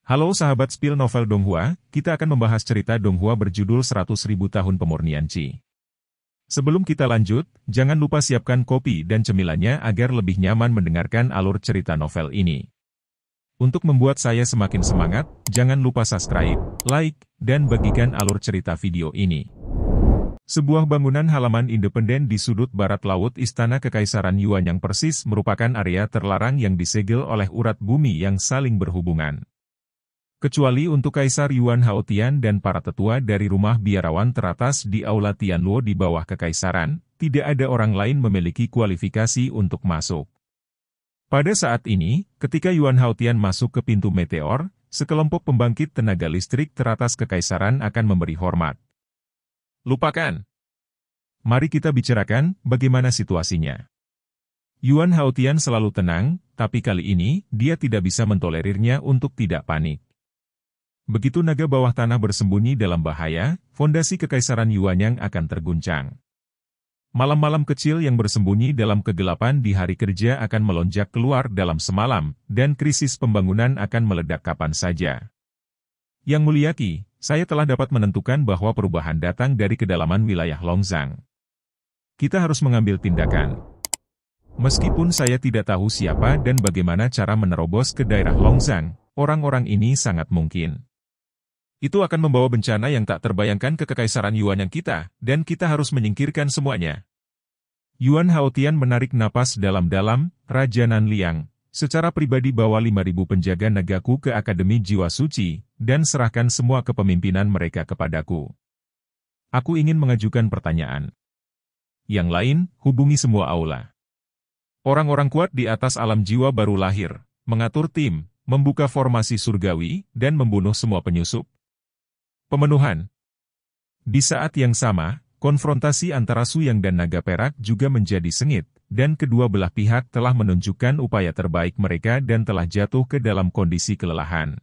Halo sahabat spill novel Donghua, kita akan membahas cerita Donghua berjudul 100.000 tahun pemurnian Qi. Sebelum kita lanjut, jangan lupa siapkan kopi dan cemilannya agar lebih nyaman mendengarkan alur cerita novel ini. Untuk membuat saya semakin semangat, jangan lupa subscribe, like, dan bagikan alur cerita video ini. Sebuah bangunan halaman independen di sudut barat laut Istana Kekaisaran Yuan yang persis merupakan area terlarang yang disegel oleh urat bumi yang saling berhubungan. Kecuali untuk Kaisar Yuan Haotian dan para tetua dari rumah biarawan teratas di Aula Tianluo di bawah Kekaisaran, tidak ada orang lain memiliki kualifikasi untuk masuk. Pada saat ini, ketika Yuan Haotian masuk ke pintu meteor, sekelompok pembangkit tenaga listrik teratas Kekaisaran akan memberi hormat. Lupakan. Mari kita bicarakan bagaimana situasinya. Yuan Haotian selalu tenang, tapi kali ini, dia tidak bisa mentolerirnya untuk tidak panik. Begitu naga bawah tanah bersembunyi dalam bahaya, fondasi Kekaisaran Yuanyang akan terguncang. Malam-malam kecil yang bersembunyi dalam kegelapan di hari kerja akan melonjak keluar dalam semalam, dan krisis pembangunan akan meledak kapan saja. Yang Mulia Qi, saya telah dapat menentukan bahwa perubahan datang dari kedalaman wilayah Longzang. Kita harus mengambil tindakan. Meskipun saya tidak tahu siapa dan bagaimana cara menerobos ke daerah Longzang, orang-orang ini sangat mungkin. Itu akan membawa bencana yang tak terbayangkan ke Kekaisaran Yuanyang kita, dan kita harus menyingkirkan semuanya. Yuan Haotian menarik napas dalam-dalam, Raja Nanliang, secara pribadi bawa 5.000 penjaga nagaku ke Akademi Jiwa Suci, dan serahkan semua kepemimpinan mereka kepadaku. Aku ingin mengajukan pertanyaan. Yang lain, hubungi semua aula. Orang-orang kuat di atas alam jiwa baru lahir, mengatur tim, membuka formasi surgawi, dan membunuh semua penyusup. Pemenuhan. Di saat yang sama, konfrontasi antara Suyang dan Naga Perak juga menjadi sengit, dan kedua belah pihak telah menunjukkan upaya terbaik mereka dan telah jatuh ke dalam kondisi kelelahan.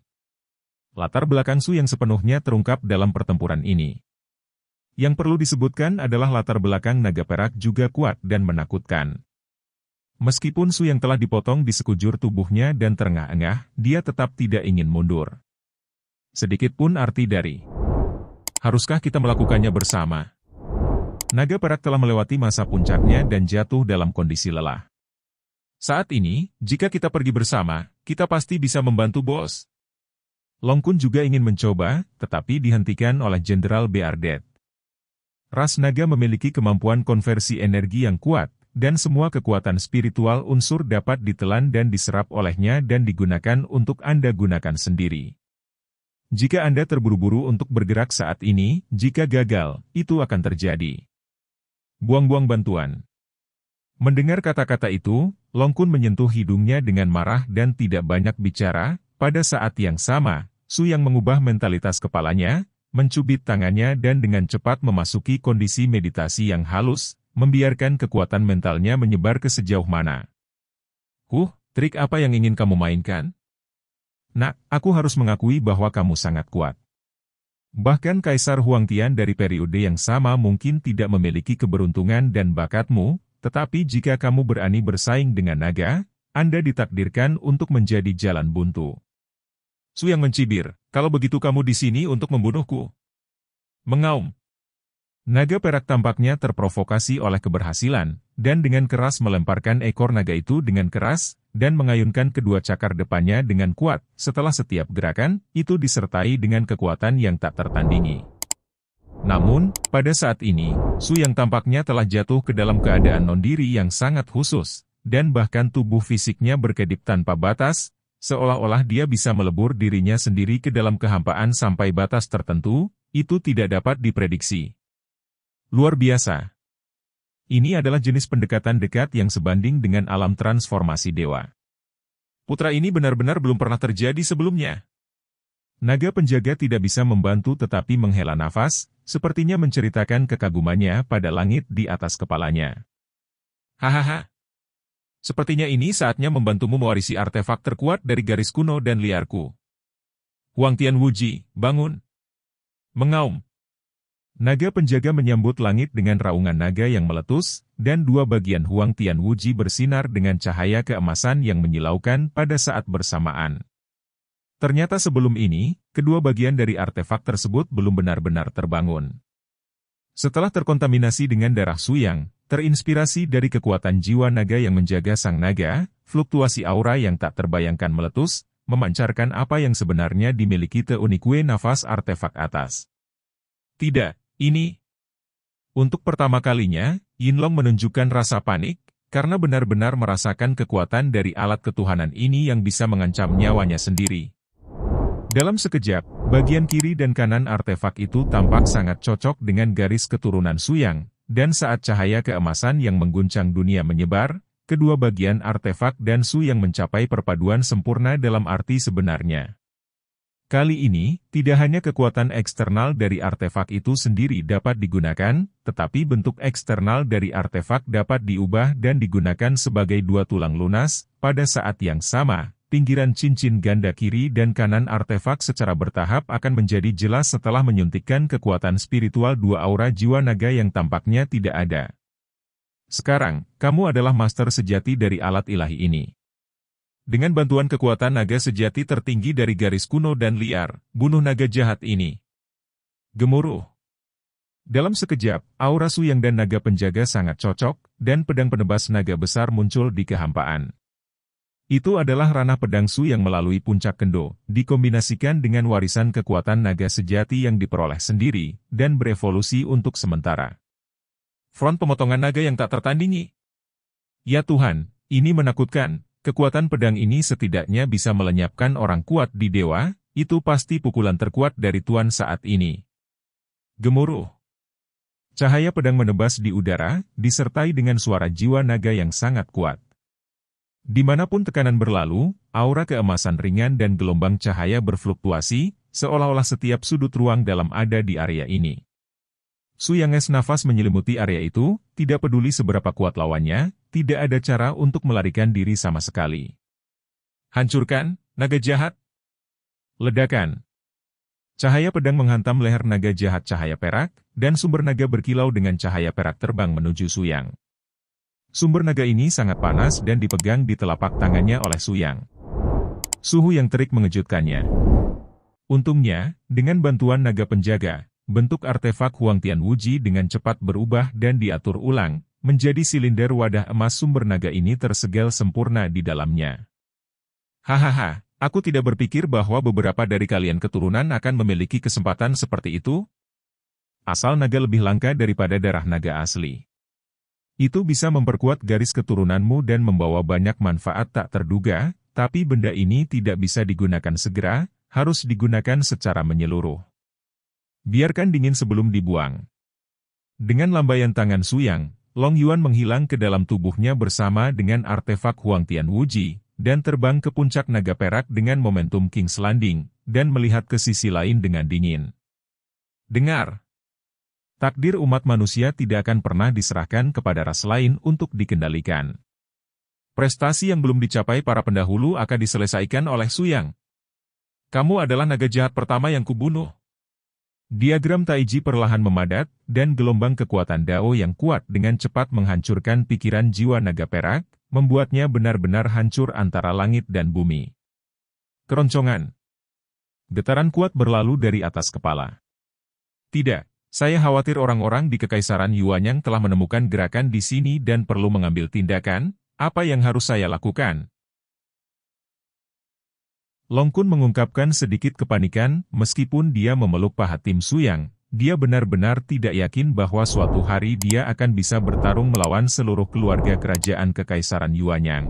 Latar belakang Suyang sepenuhnya terungkap dalam pertempuran ini. Yang perlu disebutkan adalah latar belakang Naga Perak juga kuat dan menakutkan. Meskipun Suyang telah dipotong di sekujur tubuhnya dan terengah-engah, dia tetap tidak ingin mundur. Sedikit pun arti dari, haruskah kita melakukannya bersama? Naga Perak telah melewati masa puncaknya dan jatuh dalam kondisi lelah. Saat ini, jika kita pergi bersama, kita pasti bisa membantu bos. Long Kun juga ingin mencoba, tetapi dihentikan oleh Jenderal Beardet. Ras naga memiliki kemampuan konversi energi yang kuat, dan semua kekuatan spiritual unsur dapat ditelan dan diserap olehnya dan digunakan untuk Anda gunakan sendiri. Jika Anda terburu-buru untuk bergerak saat ini, jika gagal, itu akan terjadi. Buang-buang bantuan. Mendengar kata-kata itu, Long Kun menyentuh hidungnya dengan marah dan tidak banyak bicara. Pada saat yang sama, Suyang mengubah mentalitas kepalanya, mencubit tangannya dan dengan cepat memasuki kondisi meditasi yang halus, membiarkan kekuatan mentalnya menyebar ke sejauh mana. Trik apa yang ingin kamu mainkan? Nak, aku harus mengakui bahwa kamu sangat kuat. Bahkan Kaisar Huangtian dari periode yang sama mungkin tidak memiliki keberuntungan dan bakatmu, tetapi jika kamu berani bersaing dengan naga, Anda ditakdirkan untuk menjadi jalan buntu. Suyang mencibir, kalau begitu kamu di sini untuk membunuhku. Mengaum. Naga Perak tampaknya terprovokasi oleh keberhasilan, dan dengan keras melemparkan ekor naga itu dengan keras, dan mengayunkan kedua cakar depannya dengan kuat. Setelah setiap gerakan, itu disertai dengan kekuatan yang tak tertandingi. Namun, pada saat ini, Suyang tampaknya telah jatuh ke dalam keadaan non-diri yang sangat khusus, dan bahkan tubuh fisiknya berkedip tanpa batas, seolah-olah dia bisa melebur dirinya sendiri ke dalam kehampaan sampai batas tertentu, itu tidak dapat diprediksi. Luar biasa. Ini adalah jenis pendekatan dekat yang sebanding dengan alam transformasi dewa. Putra ini benar-benar belum pernah terjadi sebelumnya. Naga penjaga tidak bisa membantu tetapi menghela nafas, sepertinya menceritakan kekagumannya pada langit di atas kepalanya. Hahaha. Sepertinya ini saatnya membantumu mewarisi artefak terkuat dari garis kuno dan liarku. Huangtian Wuji, bangun. Mengaum. Naga penjaga menyambut langit dengan raungan naga yang meletus, dan dua bagian Huangtian Wuji bersinar dengan cahaya keemasan yang menyilaukan pada saat bersamaan. Ternyata sebelum ini, kedua bagian dari artefak tersebut belum benar-benar terbangun. Setelah terkontaminasi dengan darah Suyang, terinspirasi dari kekuatan jiwa naga yang menjaga sang naga, fluktuasi aura yang tak terbayangkan meletus, memancarkan apa yang sebenarnya dimiliki The Unique nafas artefak atas. Tidak, ini. Untuk pertama kalinya, Yinlong menunjukkan rasa panik, karena benar-benar merasakan kekuatan dari alat ketuhanan ini yang bisa mengancam nyawanya sendiri. Dalam sekejap, bagian kiri dan kanan artefak itu tampak sangat cocok dengan garis keturunan Suyang, dan saat cahaya keemasan yang mengguncang dunia menyebar, kedua bagian artefak dan Suyang mencapai perpaduan sempurna dalam arti sebenarnya. Kali ini, tidak hanya kekuatan eksternal dari artefak itu sendiri dapat digunakan, tetapi bentuk eksternal dari artefak dapat diubah dan digunakan sebagai dua tulang lunas. Pada saat yang sama, pinggiran cincin ganda kiri dan kanan artefak secara bertahap akan menjadi jelas setelah menyuntikkan kekuatan spiritual dua aura jiwa naga yang tampaknya tidak ada. Sekarang, kamu adalah master sejati dari alat ilahi ini. Dengan bantuan kekuatan naga sejati tertinggi dari garis kuno dan liar, bunuh naga jahat ini. Gemuruh. Dalam sekejap, aura Suyang dan naga penjaga sangat cocok, dan pedang penebas naga besar muncul di kehampaan. Itu adalah ranah pedang Suyang melalui puncak kendo, dikombinasikan dengan warisan kekuatan naga sejati yang diperoleh sendiri, dan berevolusi untuk sementara. Front pemotongan naga yang tak tertandingi. Ya Tuhan, ini menakutkan. Kekuatan pedang ini setidaknya bisa melenyapkan orang kuat di dewa, itu pasti pukulan terkuat dari Tuan saat ini. Gemuruh. Cahaya pedang menebas di udara, disertai dengan suara jiwa naga yang sangat kuat. Dimanapun tekanan berlalu, aura keemasan ringan dan gelombang cahaya berfluktuasi, seolah-olah setiap sudut ruang dalam ada di area ini. Suyanges nafas menyelimuti area itu, tidak peduli seberapa kuat lawannya, tidak ada cara untuk melarikan diri sama sekali. Hancurkan, naga jahat! Ledakan! Cahaya pedang menghantam leher naga jahat cahaya perak, dan sumber naga berkilau dengan cahaya perak terbang menuju Suyang. Sumber naga ini sangat panas dan dipegang di telapak tangannya oleh Suyang. Suhu yang terik mengejutkannya. Untungnya, dengan bantuan naga penjaga, bentuk artefak Huangtian Wuji dengan cepat berubah dan diatur ulang, menjadi silinder wadah emas sumber naga ini tersegel sempurna di dalamnya. Hahaha, aku tidak berpikir bahwa beberapa dari kalian keturunan akan memiliki kesempatan seperti itu. Asal naga lebih langka daripada darah naga asli. Itu bisa memperkuat garis keturunanmu dan membawa banyak manfaat tak terduga, tapi benda ini tidak bisa digunakan segera, harus digunakan secara menyeluruh. Biarkan dingin sebelum dibuang. Dengan lambaian tangan Suyang, Long Yuan menghilang ke dalam tubuhnya bersama dengan artefak Huangtian Wuji, dan terbang ke puncak naga perak dengan momentum King's Landing, dan melihat ke sisi lain dengan dingin. Dengar! Takdir umat manusia tidak akan pernah diserahkan kepada ras lain untuk dikendalikan. Prestasi yang belum dicapai para pendahulu akan diselesaikan oleh Suyang. Kamu adalah naga jahat pertama yang kubunuh. Diagram Taiji perlahan memadat, dan gelombang kekuatan Dao yang kuat dengan cepat menghancurkan pikiran jiwa naga perak, membuatnya benar-benar hancur antara langit dan bumi. Keroncongan. Getaran kuat berlalu dari atas kepala. Tidak, saya khawatir orang-orang di Kekaisaran Yuanyang telah menemukan gerakan di sini dan perlu mengambil tindakan. Apa yang harus saya lakukan? Long Kun mengungkapkan sedikit kepanikan, meskipun dia memeluk paha tim Suyang, dia benar-benar tidak yakin bahwa suatu hari dia akan bisa bertarung melawan seluruh keluarga kerajaan Kekaisaran Yuanyang.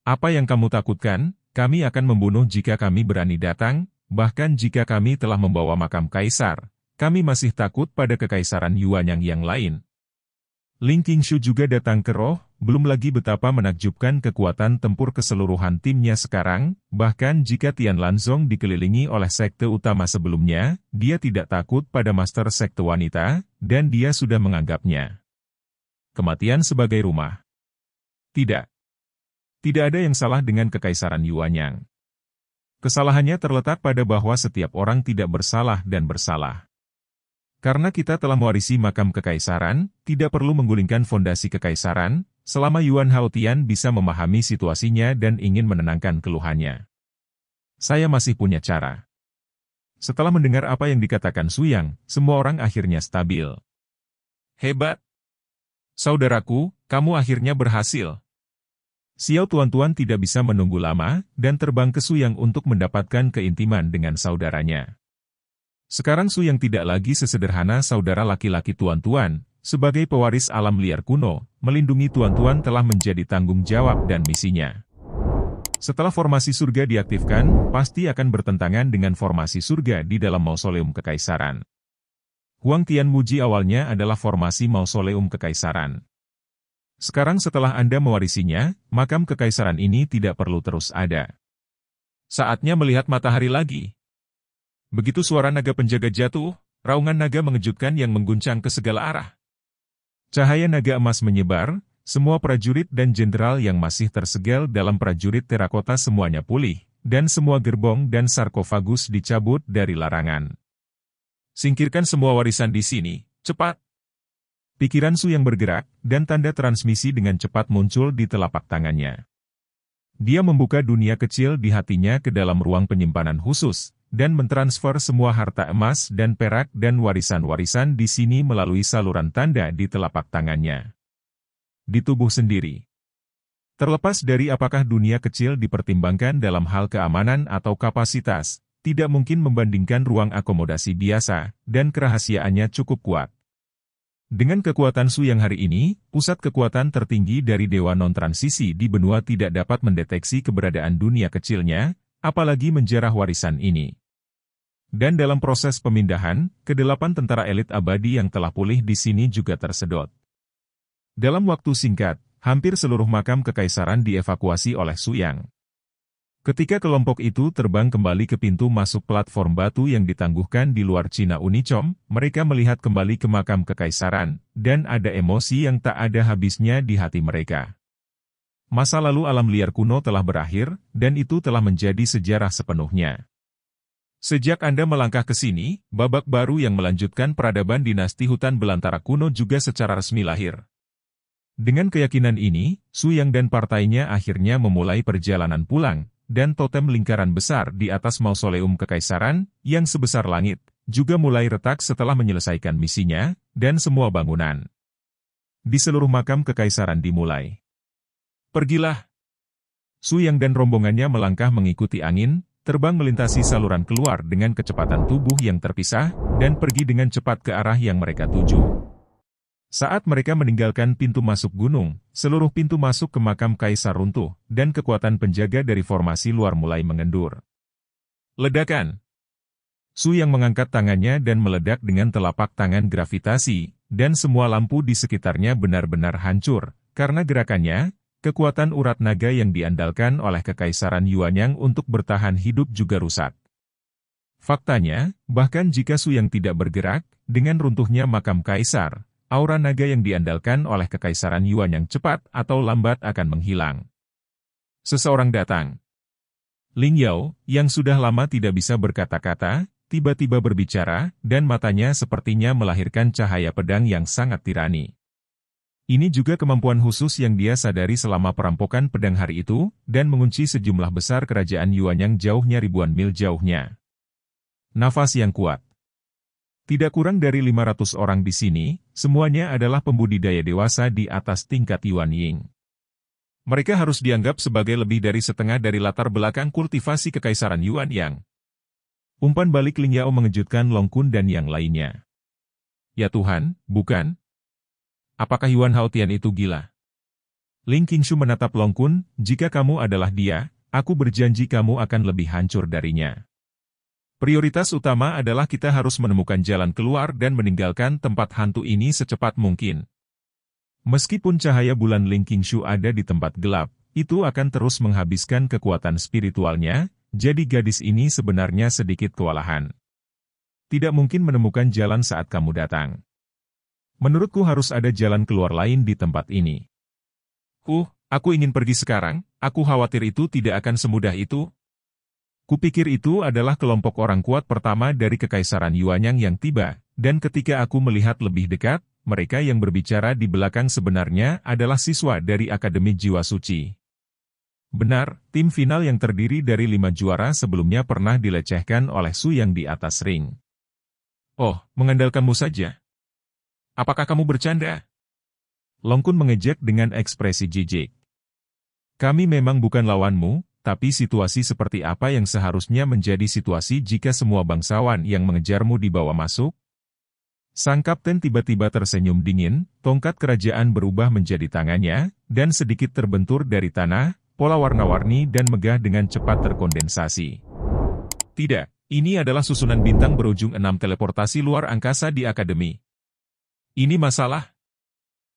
Apa yang kamu takutkan? Kami akan membunuh jika kami berani datang, bahkan jika kami telah membawa makam kaisar, kami masih takut pada Kekaisaran Yuanyang yang lain. Ling Qingshu juga datang ke roh, belum lagi betapa menakjubkan kekuatan tempur keseluruhan timnya sekarang, bahkan jika Tian Lanzong dikelilingi oleh sekte utama sebelumnya, dia tidak takut pada master sekte wanita, dan dia sudah menganggapnya kematian sebagai rumah. Tidak. Tidak ada yang salah dengan Kekaisaran Yuanyang. Kesalahannya terletak pada bahwa setiap orang tidak bersalah dan bersalah. Karena kita telah mewarisi makam kekaisaran, tidak perlu menggulingkan fondasi kekaisaran, selama Yuan Haotian bisa memahami situasinya dan ingin menenangkan keluhannya. saya masih punya cara. Setelah mendengar apa yang dikatakan Su Yang, semua orang akhirnya stabil. Hebat! Saudaraku, kamu akhirnya berhasil. Xiao Tuan-Tuan tidak bisa menunggu lama, dan terbang ke Su Yang untuk mendapatkan keintiman dengan saudaranya. Sekarang Su Yang tidak lagi sesederhana saudara laki-laki Tuan-Tuan, sebagai pewaris alam liar kuno, melindungi Tuan-Tuan telah menjadi tanggung jawab dan misinya. Setelah formasi surga diaktifkan, pasti akan bertentangan dengan formasi surga di dalam mausoleum kekaisaran. Huang Tianmuji awalnya adalah formasi mausoleum kekaisaran. Sekarang setelah Anda mewarisinya, makam kekaisaran ini tidak perlu terus ada. Saatnya melihat matahari lagi. Begitu suara naga penjaga jatuh, raungan naga mengejutkan yang mengguncang ke segala arah. Cahaya naga emas menyebar, semua prajurit dan jenderal yang masih tersegel dalam prajurit terakota semuanya pulih, dan semua gerbong dan sarkofagus dicabut dari larangan. Singkirkan semua warisan di sini, cepat! Pikiran Su yang bergerak, dan tanda transmisi dengan cepat muncul di telapak tangannya. Dia membuka dunia kecil di hatinya ke dalam ruang penyimpanan khusus, dan mentransfer semua harta emas dan perak dan warisan-warisan di sini melalui saluran tanda di telapak tangannya. Di tubuh sendiri. Terlepas dari apakah dunia kecil dipertimbangkan dalam hal keamanan atau kapasitas, tidak mungkin membandingkan ruang akomodasi biasa, dan kerahasiaannya cukup kuat. Dengan kekuatan Su yang hari ini, pusat kekuatan tertinggi dari Dewa Non-Transisi di benua tidak dapat mendeteksi keberadaan dunia kecilnya, apalagi menjarah warisan ini. Dan dalam proses pemindahan, ke-8 tentara elit abadi yang telah pulih di sini juga tersedot. Dalam waktu singkat, hampir seluruh makam kekaisaran dievakuasi oleh Su Yang. Ketika kelompok itu terbang kembali ke pintu masuk platform batu yang ditangguhkan di luar Cina Unicom, mereka melihat kembali ke makam kekaisaran, dan ada emosi yang tak ada habisnya di hati mereka. Masa lalu alam liar kuno telah berakhir, dan itu telah menjadi sejarah sepenuhnya. Sejak Anda melangkah ke sini, babak baru yang melanjutkan peradaban dinasti hutan belantara kuno juga secara resmi lahir. Dengan keyakinan ini, Su Yang dan partainya akhirnya memulai perjalanan pulang, dan totem lingkaran besar di atas mausoleum kekaisaran, yang sebesar langit, juga mulai retak setelah menyelesaikan misinya, dan semua bangunan di seluruh makam kekaisaran dimulai. Pergilah! Su Yang dan rombongannya melangkah mengikuti angin, terbang melintasi saluran keluar dengan kecepatan tubuh yang terpisah, dan pergi dengan cepat ke arah yang mereka tuju. Saat mereka meninggalkan pintu masuk gunung, seluruh pintu masuk ke makam kaisar runtuh, dan kekuatan penjaga dari formasi luar mulai mengendur. Ledakan! Su Yang mengangkat tangannya dan meledak dengan telapak tangan gravitasi, dan semua lampu di sekitarnya benar-benar hancur, karena gerakannya, kekuatan urat naga yang diandalkan oleh kekaisaran Yuanyang untuk bertahan hidup juga rusak. Faktanya, bahkan jika Su Yang tidak bergerak, dengan runtuhnya makam kaisar, aura naga yang diandalkan oleh kekaisaran Yuanyang cepat atau lambat akan menghilang. Seseorang datang. Ling Yao, yang sudah lama tidak bisa berkata-kata, tiba-tiba berbicara, dan matanya sepertinya melahirkan cahaya pedang yang sangat tirani. Ini juga kemampuan khusus yang dia sadari selama perampokan pedang hari itu, dan mengunci sejumlah besar kerajaan Yuanyang jauhnya ribuan mil jauhnya. Nafas yang kuat. Tidak kurang dari 500 orang di sini, semuanya adalah pembudidaya dewasa di atas tingkat Yuan Ying. Mereka harus dianggap sebagai lebih dari setengah dari latar belakang kultivasi kekaisaran Yuan Yang. Umpan balik Ling Yao mengejutkan Long Kun dan yang lainnya. Ya Tuhan, bukan? Apakah Yuan Haotian itu gila? Ling Qingshu menatap Long Kun, jika kamu adalah dia, aku berjanji kamu akan lebih hancur darinya. Prioritas utama adalah kita harus menemukan jalan keluar dan meninggalkan tempat hantu ini secepat mungkin. Meskipun cahaya bulan Ling Qingshu ada di tempat gelap, itu akan terus menghabiskan kekuatan spiritualnya, jadi gadis ini sebenarnya sedikit kewalahan. Tidak mungkin menemukan jalan saat kamu datang. Menurutku harus ada jalan keluar lain di tempat ini. Aku ingin pergi sekarang, aku khawatir itu tidak akan semudah itu. Kupikir itu adalah kelompok orang kuat pertama dari kekaisaran Yuanyang yang tiba, dan ketika aku melihat lebih dekat, mereka yang berbicara di belakang sebenarnya adalah siswa dari Akademi Jiwa Suci. Benar, tim final yang terdiri dari 5 juara sebelumnya pernah dilecehkan oleh Su Yang di atas ring. Oh, mengandalkanmu saja. Apakah kamu bercanda? Long Kun mengejek dengan ekspresi jijik. Kami memang bukan lawanmu, tapi situasi seperti apa yang seharusnya menjadi situasi jika semua bangsawan yang mengejarmu dibawa masuk? Sang kapten tiba-tiba tersenyum dingin, tongkat kerajaan berubah menjadi tangannya, dan sedikit terbentur dari tanah, pola warna-warni dan megah dengan cepat terkondensasi. Tidak, ini adalah susunan bintang berujung 6 teleportasi luar angkasa di Akademi. Ini masalah.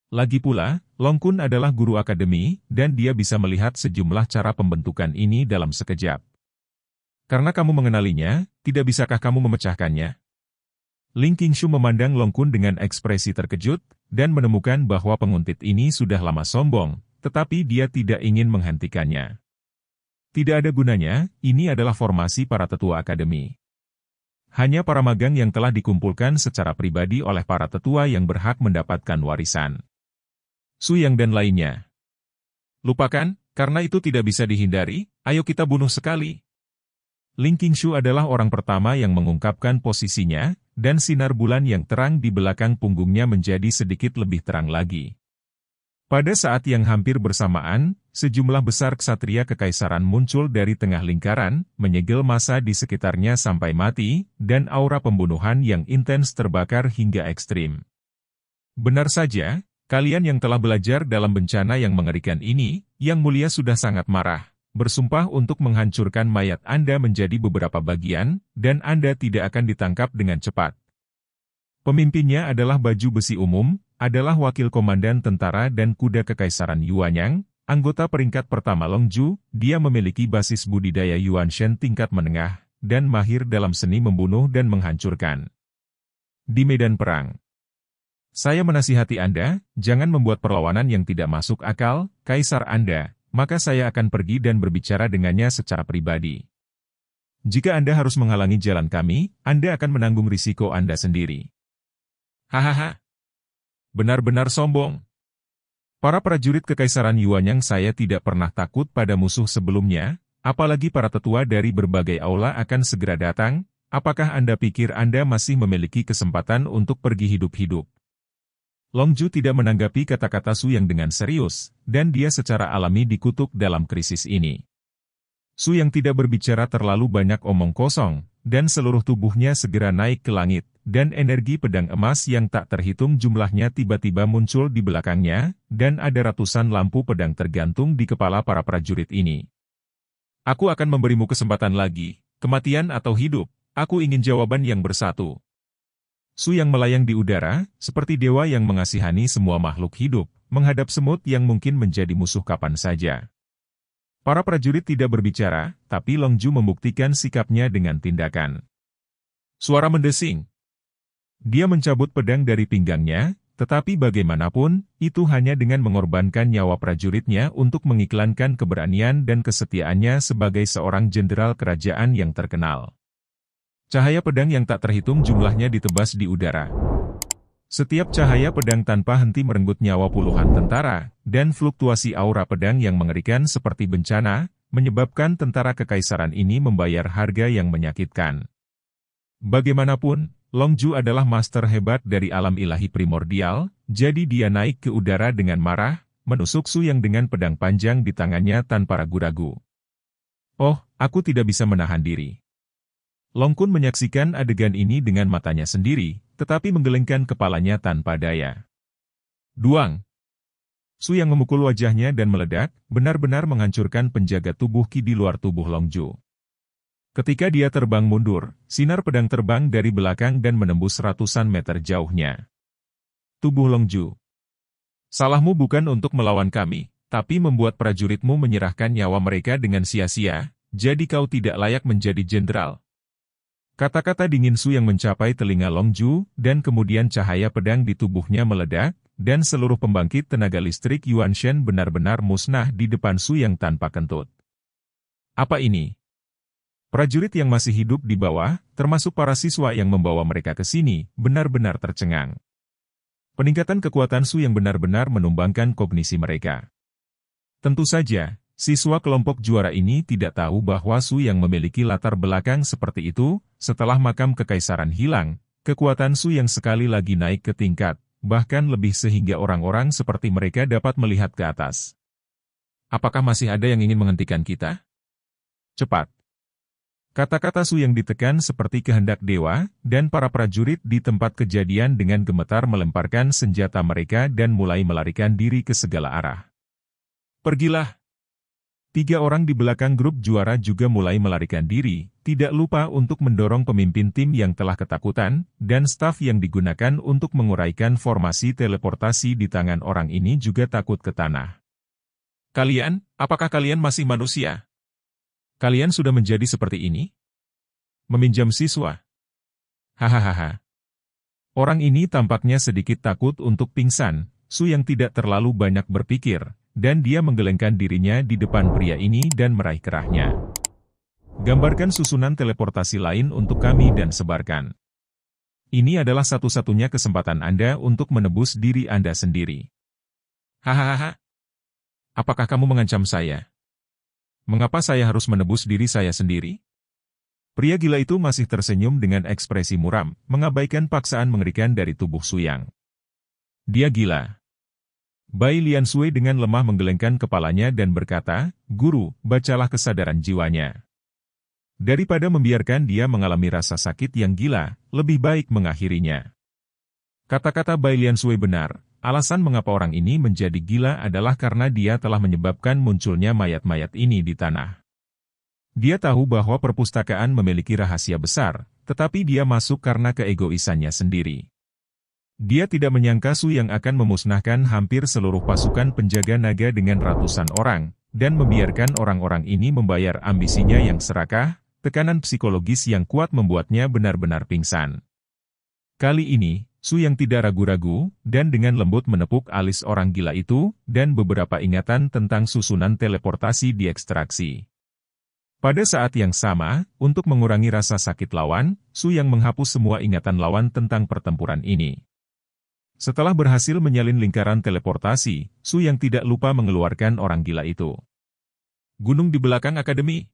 Lagi pula, Long Kun adalah guru akademi, dan dia bisa melihat sejumlah cara pembentukan ini dalam sekejap. Karena kamu mengenalinya, tidak bisakah kamu memecahkannya? Ling Qingshu memandang Long Kun dengan ekspresi terkejut, dan menemukan bahwa penguntit ini sudah lama sombong, tetapi dia tidak ingin menghentikannya. Tidak ada gunanya, ini adalah formasi para tetua akademi. Hanya para magang yang telah dikumpulkan secara pribadi oleh para tetua yang berhak mendapatkan warisan. Su Yang dan lainnya. Lupakan, karena itu tidak bisa dihindari, ayo kita bunuh sekali. Ling Qingshu adalah orang pertama yang mengungkapkan posisinya, dan sinar bulan yang terang di belakang punggungnya menjadi sedikit lebih terang lagi. Pada saat yang hampir bersamaan, sejumlah besar ksatria kekaisaran muncul dari tengah lingkaran, menyegel massa di sekitarnya sampai mati, dan aura pembunuhan yang intens terbakar hingga ekstrim. Benar saja, kalian yang telah belajar dalam bencana yang mengerikan ini, Yang Mulia sudah sangat marah, bersumpah untuk menghancurkan mayat Anda menjadi beberapa bagian, dan Anda tidak akan ditangkap dengan cepat. Pemimpinnya adalah baju besi umum, adalah wakil komandan tentara dan kuda kekaisaran Yuanyang, anggota peringkat pertama Longju, dia memiliki basis budidaya Yuanshen tingkat menengah, dan mahir dalam seni membunuh dan menghancurkan. Di medan perang. Saya menasihati Anda, jangan membuat perlawanan yang tidak masuk akal, kaisar Anda, maka saya akan pergi dan berbicara dengannya secara pribadi. Jika Anda harus menghalangi jalan kami, Anda akan menanggung risiko Anda sendiri. Hahaha. Benar-benar sombong. Para prajurit kekaisaran Yuanyang saya tidak pernah takut pada musuh sebelumnya, apalagi para tetua dari berbagai aula akan segera datang, apakah Anda pikir Anda masih memiliki kesempatan untuk pergi hidup-hidup? Longju tidak menanggapi kata-kata Su Yang dengan serius, dan dia secara alami dikutuk dalam krisis ini. Su Yang tidak berbicara terlalu banyak omong kosong, dan seluruh tubuhnya segera naik ke langit, dan energi pedang emas yang tak terhitung jumlahnya tiba-tiba muncul di belakangnya, dan ada ratusan lampu pedang tergantung di kepala para prajurit ini. Aku akan memberimu kesempatan lagi, kematian atau hidup, aku ingin jawaban yang bersatu. Su Yang melayang di udara, seperti dewa yang mengasihani semua makhluk hidup, menghadap semut yang mungkin menjadi musuh kapan saja. Para prajurit tidak berbicara, tapi Longju membuktikan sikapnya dengan tindakan. Suara mendesing. Dia mencabut pedang dari pinggangnya, tetapi bagaimanapun, itu hanya dengan mengorbankan nyawa prajuritnya untuk mengiklankan keberanian dan kesetiaannya sebagai seorang jenderal kerajaan yang terkenal. Cahaya pedang yang tak terhitung jumlahnya ditebas di udara. Setiap cahaya pedang tanpa henti merenggut nyawa puluhan tentara, dan fluktuasi aura pedang yang mengerikan seperti bencana, menyebabkan tentara kekaisaran ini membayar harga yang menyakitkan. Bagaimanapun, Longju adalah master hebat dari alam ilahi primordial, jadi dia naik ke udara dengan marah, menusuk Su Yang dengan pedang panjang di tangannya tanpa ragu-ragu. Oh, aku tidak bisa menahan diri. Long Kun menyaksikan adegan ini dengan matanya sendiri, tetapi menggelengkan kepalanya tanpa daya. Duang! Su Yang memukul wajahnya dan meledak, benar-benar menghancurkan penjaga tubuh Qi di luar tubuh Longju. Ketika dia terbang mundur, sinar pedang terbang dari belakang dan menembus ratusan meter jauhnya. Tubuh Longju. Salahmu bukan untuk melawan kami, tapi membuat prajuritmu menyerahkan nyawa mereka dengan sia-sia, jadi kau tidak layak menjadi jenderal. Kata-kata dingin Su Yang mencapai telinga Longju, dan kemudian cahaya pedang di tubuhnya meledak, dan seluruh pembangkit tenaga listrik Yuanshen benar-benar musnah di depan Su Yang tanpa kentut. Apa ini? Prajurit yang masih hidup di bawah, termasuk para siswa yang membawa mereka ke sini, benar-benar tercengang. Peningkatan kekuatan Su Yang benar-benar menumbangkan kognisi mereka. Tentu saja, Siswa kelompok juara ini tidak tahu bahwa Su yang memiliki latar belakang seperti itu. Setelah makam kekaisaran hilang, kekuatan Su yang sekali lagi naik ke tingkat, bahkan lebih sehingga orang-orang seperti mereka dapat melihat ke atas. Apakah masih ada yang ingin menghentikan kita? Cepat! Kata-kata Su yang ditekan seperti kehendak dewa, dan para prajurit di tempat kejadian dengan gemetar melemparkan senjata mereka dan mulai melarikan diri ke segala arah. Pergilah! 3 orang di belakang grup juara juga mulai melarikan diri, tidak lupa untuk mendorong pemimpin tim yang telah ketakutan, dan staf yang digunakan untuk menguraikan formasi teleportasi di tangan orang ini juga takut ke tanah. Kalian, apakah kalian masih manusia? Kalian sudah menjadi seperti ini? Meminjam siswa? Hahaha. Orang ini tampaknya sedikit takut untuk pingsan. Su yang tidak terlalu banyak berpikir, dan dia menggelengkan dirinya di depan pria ini dan meraih kerahnya. Gambarkan susunan teleportasi lain untuk kami dan sebarkan. Ini adalah satu-satunya kesempatan Anda untuk menebus diri Anda sendiri. Hahaha. Apakah kamu mengancam saya? Mengapa saya harus menebus diri saya sendiri? Pria gila itu masih tersenyum dengan ekspresi muram, mengabaikan paksaan mengerikan dari tubuh Su Yang. Dia gila. Bai Lian Sui dengan lemah menggelengkan kepalanya dan berkata, "Guru, bacalah kesadaran jiwanya. Daripada membiarkan dia mengalami rasa sakit yang gila, lebih baik mengakhirinya." Kata-kata Bai Lian Sui benar, alasan mengapa orang ini menjadi gila adalah karena dia telah menyebabkan munculnya mayat-mayat ini di tanah. Dia tahu bahwa perpustakaan memiliki rahasia besar, tetapi dia masuk karena keegoisannya sendiri. Dia tidak menyangka Su yang akan memusnahkan hampir seluruh pasukan penjaga naga dengan ratusan orang, dan membiarkan orang-orang ini membayar ambisinya yang serakah. Tekanan psikologis yang kuat membuatnya benar-benar pingsan. Kali ini, Su yang tidak ragu-ragu, dan dengan lembut menepuk alis orang gila itu, dan beberapa ingatan tentang susunan teleportasi diekstraksi. Pada saat yang sama, untuk mengurangi rasa sakit lawan, Su yang menghapus semua ingatan lawan tentang pertempuran ini. Setelah berhasil menyalin lingkaran teleportasi, Su yang tidak lupa mengeluarkan orang gila itu. Gunung di belakang akademi.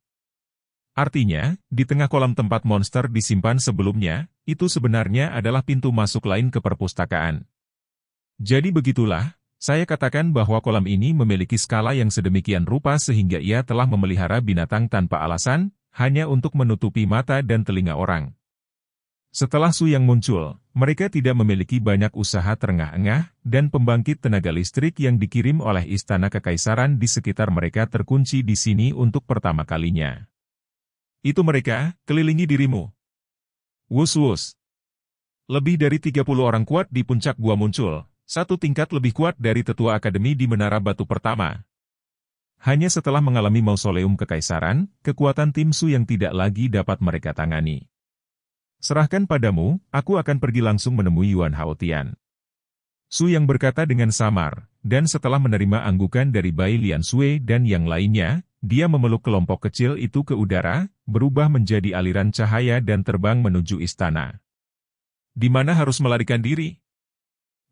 Artinya, di tengah kolam tempat monster disimpan sebelumnya, itu sebenarnya adalah pintu masuk lain ke perpustakaan. Jadi begitulah, saya katakan bahwa kolam ini memiliki skala yang sedemikian rupa sehingga ia telah memelihara binatang tanpa alasan, hanya untuk menutupi mata dan telinga orang. Setelah Su yang muncul, mereka tidak memiliki banyak usaha terengah-engah, dan pembangkit tenaga listrik yang dikirim oleh istana kekaisaran di sekitar mereka terkunci di sini untuk pertama kalinya. Itu mereka, kelilingi dirimu. Wus-wus. Lebih dari 30 orang kuat di puncak gua muncul, satu tingkat lebih kuat dari tetua akademi di menara batu pertama. Hanya setelah mengalami mausoleum kekaisaran, kekuatan tim Su yang tidak lagi dapat mereka tangani. Serahkan padamu, aku akan pergi langsung menemui Yuan Haotian. Su yang berkata dengan samar, dan setelah menerima anggukan dari Bai Lian Sui dan yang lainnya, dia memeluk kelompok kecil itu ke udara, berubah menjadi aliran cahaya dan terbang menuju istana. Di mana harus melarikan diri?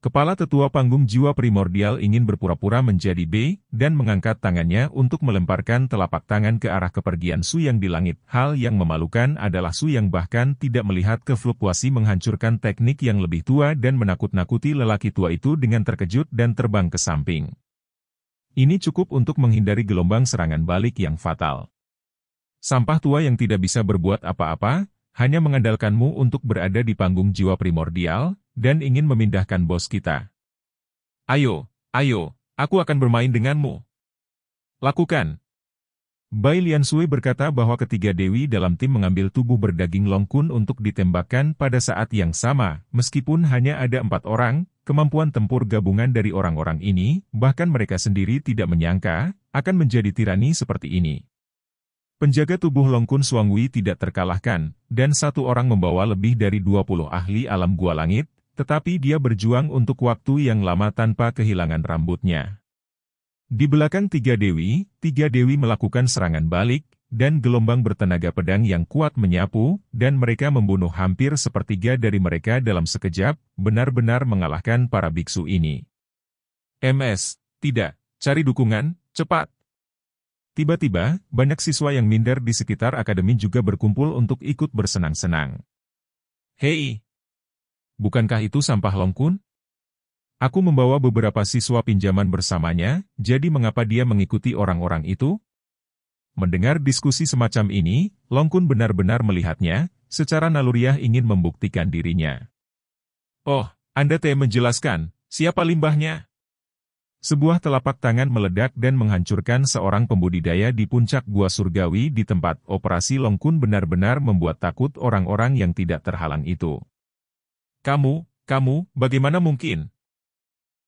Kepala tetua panggung jiwa primordial ingin berpura-pura menjadi B, dan mengangkat tangannya untuk melemparkan telapak tangan ke arah kepergian Su yang di langit. Hal yang memalukan adalah Su yang bahkan tidak melihat kefluktuasi menghancurkan teknik yang lebih tua dan menakut-nakuti lelaki tua itu dengan terkejut dan terbang ke samping. Ini cukup untuk menghindari gelombang serangan balik yang fatal. Sampah tua yang tidak bisa berbuat apa-apa, hanya mengandalkanmu untuk berada di panggung jiwa primordial, dan ingin memindahkan bos kita. Ayo, aku akan bermain denganmu. Lakukan. Bai Lian Sui berkata bahwa ketiga dewi dalam tim mengambil tubuh berdaging Long Kun untuk ditembakkan pada saat yang sama, meskipun hanya ada 4 orang, kemampuan tempur gabungan dari orang-orang ini, bahkan mereka sendiri tidak menyangka, akan menjadi tirani seperti ini. Penjaga tubuh Long Kun Suangwi tidak terkalahkan, dan satu orang membawa lebih dari 20 ahli alam gua langit, tetapi dia berjuang untuk waktu yang lama tanpa kehilangan rambutnya. Di belakang tiga dewi melakukan serangan balik, dan gelombang bertenaga pedang yang kuat menyapu, dan mereka membunuh hampir sepertiga dari mereka dalam sekejap, benar-benar mengalahkan para biksu ini. Tidak, cari dukungan, cepat! Tiba-tiba, banyak siswa yang minder di sekitar akademi juga berkumpul untuk ikut bersenang-senang. Hei! Bukankah itu sampah Long-kun? Aku membawa beberapa siswa pinjaman bersamanya, jadi mengapa dia mengikuti orang-orang itu? Mendengar diskusi semacam ini, Long-kun benar-benar melihatnya, secara naluriah ingin membuktikan dirinya. Oh, Anda menjelaskan, siapa limbahnya? Sebuah telapak tangan meledak dan menghancurkan seorang pembudidaya di puncak gua surgawi di tempat operasi Long-kun benar-benar membuat takut orang-orang yang tidak terhalang itu. Kamu, bagaimana mungkin?